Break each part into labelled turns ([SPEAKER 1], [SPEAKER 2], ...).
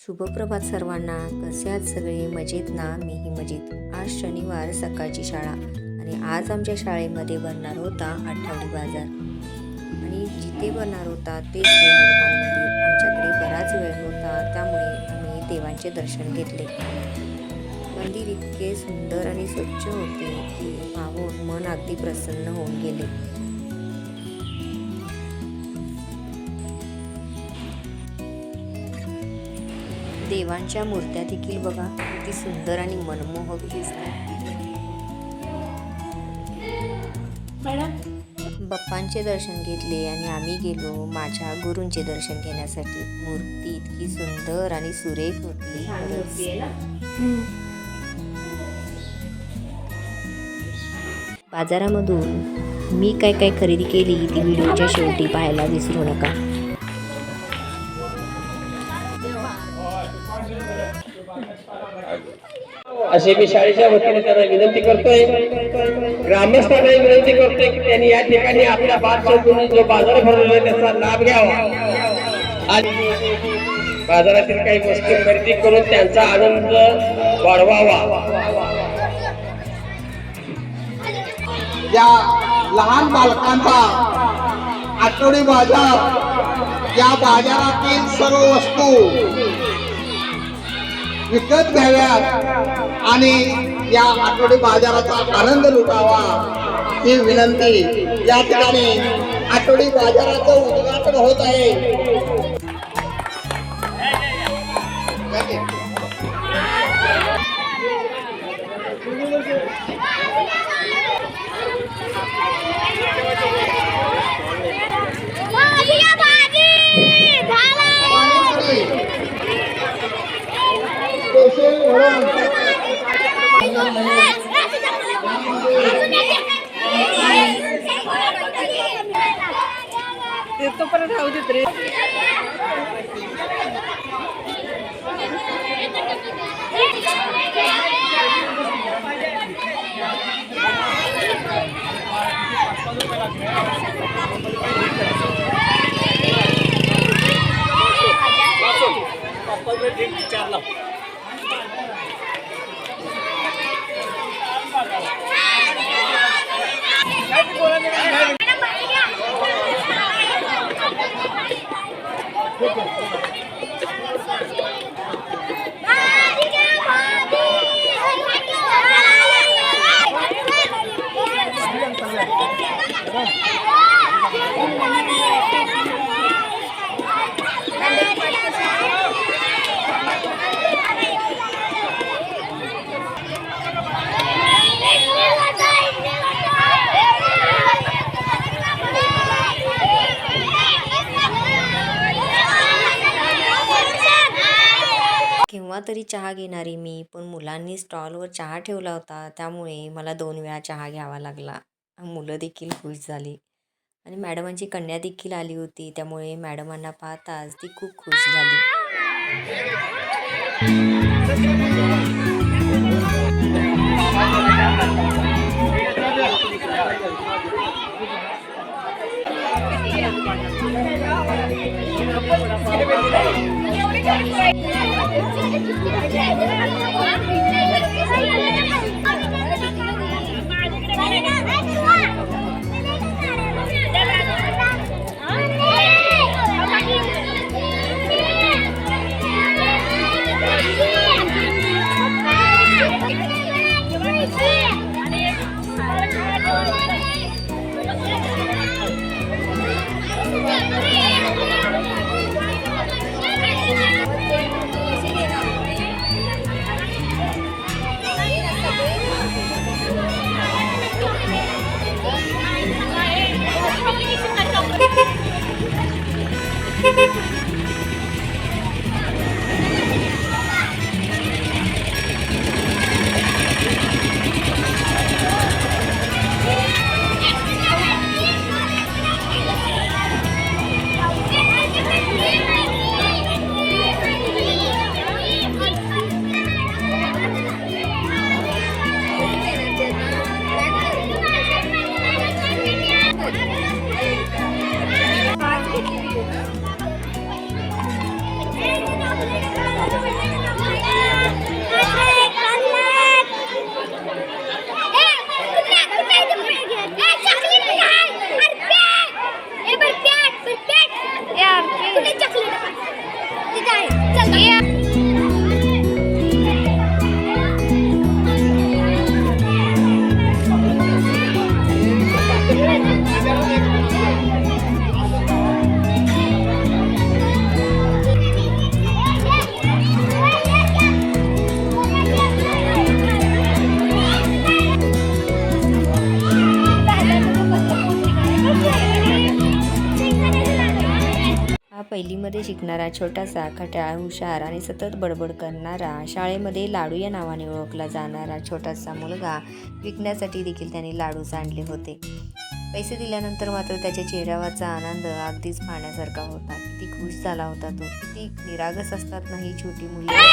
[SPEAKER 1] शुभप्रभात सर्वांना. कसे आहात सगळे? मजेत ना? मीही मजेत. आज शनिवार सकाळची शाळा आणि आज आमच्या शाळेमध्ये बनणार होता आठवडी बाजार आणि जिथे बनणार होता तेच हे हनुमान मंदिर. आमच्याकडे बराच वेळ होता त्यामुळे आम्ही देवांचे दर्शन घेतले. मंदिर इतके सुंदर आणि स्वच्छ होते की पाहून मन अगदी प्रसन्न होऊन गेले. देवांच्या मूर्त्या देखील बघा किती सुंदर आणि मनमोहक दिसतात. बाप्पांचे दर्शन घेतले आणि आम्ही गेलो माझ्या गुरूंचे दर्शन घेण्यासाठी. मूर्ती इतकी सुंदर आणि सुरेख होती. बाजारामधून मी काय खरेदी केली ती व्हिडिओच्या शेवटी पाहायला विसरू नका.
[SPEAKER 2] असे मी शाळेच्या वतीने त्यांना विनंती करतोय, ग्रामस्थांना विनंती करतोय की त्यांनी या ठिकाणी आपल्या बाजारातून जो बाजार भरलेला आहे त्याचा लाभ घ्यावा आणि बाजारातील काही वस्तू खरेदी करून त्यांचा आनंद वाढवावा.
[SPEAKER 3] या लहान बालकांचा आठवडी बाजार, या बाजारातील सर्व वस्तू विकत घ्याव्यात आणि या आठवडी बाजाराचा आनंद लुटावा ही विनंती. या ठिकाणी आठवडी बाजाराचं उद्घाटन होत आहे.
[SPEAKER 4] तो परत राहू देत रे.
[SPEAKER 1] केव्हा तरी चहा घेणारी मी, पण मुलांनी स्टॉलवर चहा ठेवला होता त्यामुळे मला 2 वेळा चहा घ्यावा लागला. मुलं देखील खुश झाली आणि मॅडमांची कन्या देखील आली होती त्यामुळे मॅडमांना पाहताच ती खूप खुश झाली. हा पहिलीमध्ये शिकणारा छोटासा खट्याळ हुशार आणि सतत बडबड करणारा शाळेमध्ये लाडू या नावाने ओळखला जाणारा छोटासा मुलगा विकण्यासाठी देखील त्याने लाडूच आणले होते. पैसे दिल्यानंतर मात्र त्याच्या चेहऱ्यावरचा आनंद अगदीच पाहण्यासारखा होता. किती खुश झाला होता तो. किती निरागस असतात ना ही छोटी मुले.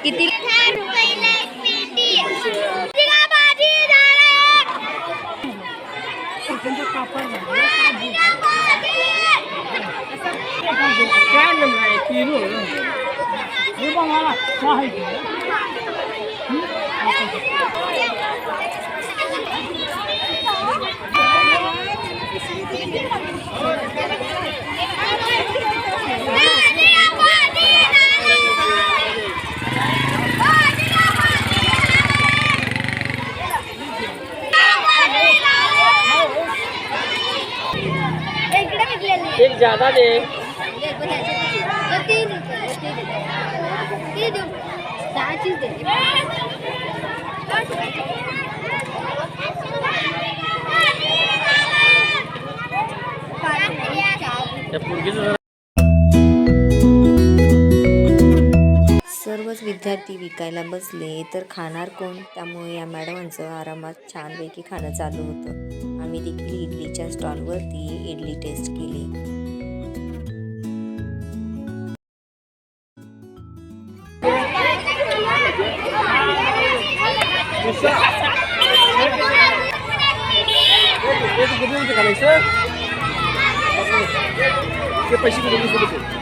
[SPEAKER 4] किती
[SPEAKER 2] एक ज्यादा दे.
[SPEAKER 1] सर्वच विद्यार्थी विकायला बसले तर खाणार कोण. त्यामुळे या मॅडमांचं आरामात छानपैकी खाणं चालू होतं. आम्ही देखील इडलीच्या स्टॉलवरती इडली टेस्ट केली.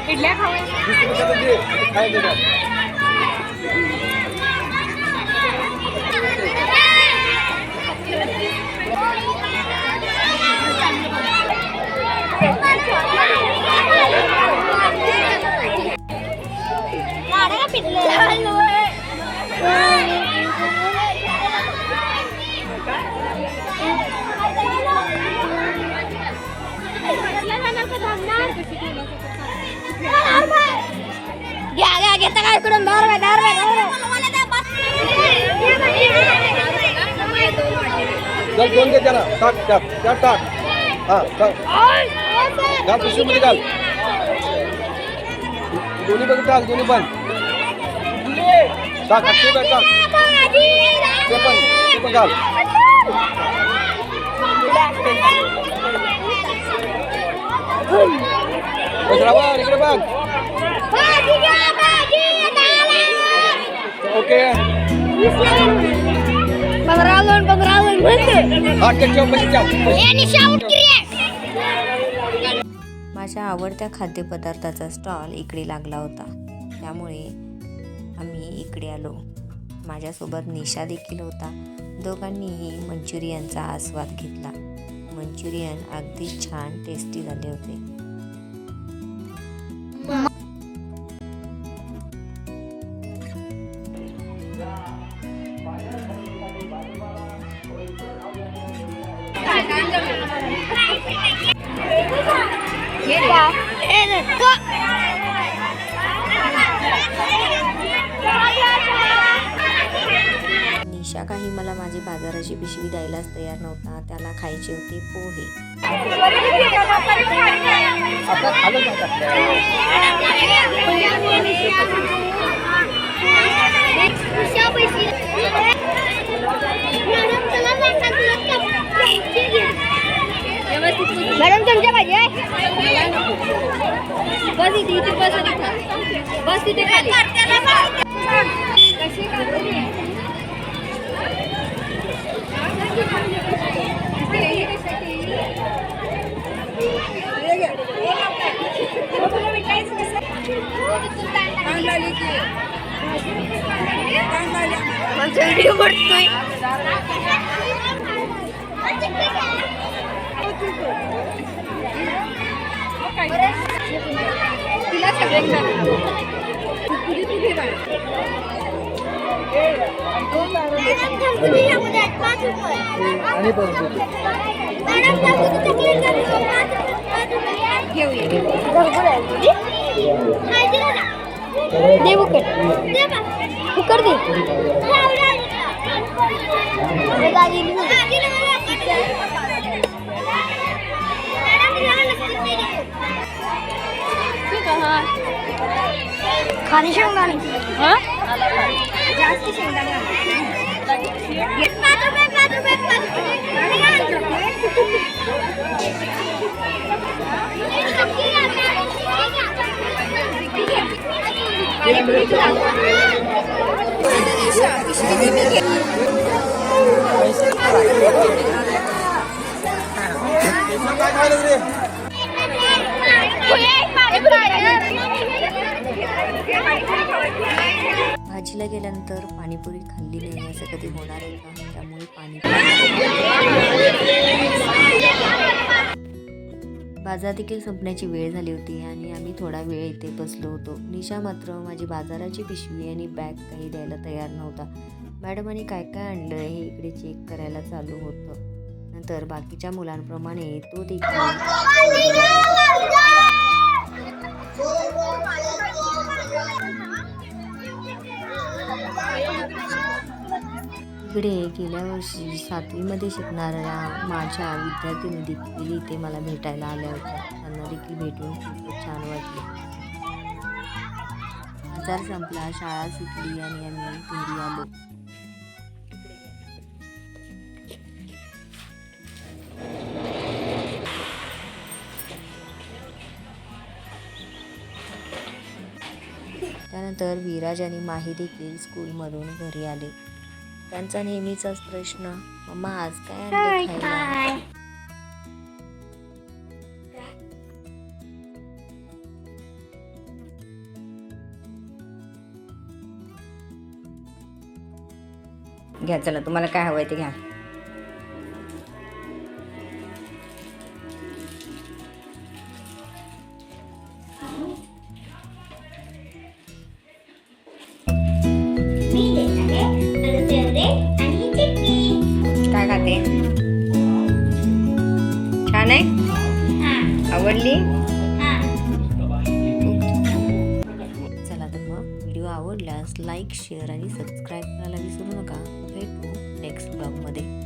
[SPEAKER 4] इडल्या घेता काय इकडून
[SPEAKER 3] दोन घे त्याला टाक त्यात टाक. हा घाल पिशवीमध्ये घाल. दोन्ही बघ टाक दोन्ही पण टाक ते पण टाक ते पण घाल. बघ इकडे बघ. ओके
[SPEAKER 1] माझ्या आवडत्या खाद्यपदार्थाचा स्टॉल इकडे लागला होता. त्यामुळे आम्ही इकडे आलो. माझ्यासोबत निशा देखील होता. दोघांनीही मंचुरियनचा आस्वाद घेतला. मंचुरियन अगदी छान टेस्टी झाले होते. निशा काही मला माझी बाजाराची पिशवी द्यायलाच तयार नव्हता. त्याला खायचे होते पोहे.
[SPEAKER 5] मॅडम तुमच्या पाहिजे
[SPEAKER 4] बस इथे बस तिथे खाली कशी
[SPEAKER 5] काय
[SPEAKER 4] व्हिडिओ बनतोय. तिला सगळ्यांना दे कुकर दे. खाली शेंगदाणे जास्त शेंगदाणे
[SPEAKER 1] भाजीला गेल्यानंतर पाणीपुरी खाल्ली नाही असं कधी होणार आहे का? त्यामुळे बाजार देखील संपण्याची वेळ झाली होती आणि आम्ही थोडा वेळ इथे बसलो होतो. निशा मात्र माझी बाजाराची पिशवी आणि बॅग काही द्यायला तयार नव्हता. मॅडमांनी काय काय आणलं हे इकडे चेक करायला चालू होतं. नंतर बाकीच्या मुलांप्रमाणे तो देखील इकडे गेल्या वर्षी 7वीमध्ये शिकणाऱ्या माझ्या विद्यार्थिनी देखील इथे मला भेटायला आल्या होत्या. त्यांना देखील भेटून खूपच छान वाटले. बाजार संपला, शाळा सुटली आणि आम्ही घरी आलो. त्यानंतर विराज आणि माही देखील स्कूलमधून घरी आले. त्यांचा नेहमीचाच प्रश्न, मम्मा आज काय आणले खायला?
[SPEAKER 5] घ्या, चला तुम्हाला काय हवंय ते घ्या. काय खाते? छान आहे? आवडली?
[SPEAKER 1] चला तर मग व्हिडिओ आवडल्यास लाईक, शेअर आणि सबस्क्राईब करायला विसरू नका. भेटू नेक्स्ट ब्लॉगमध्ये.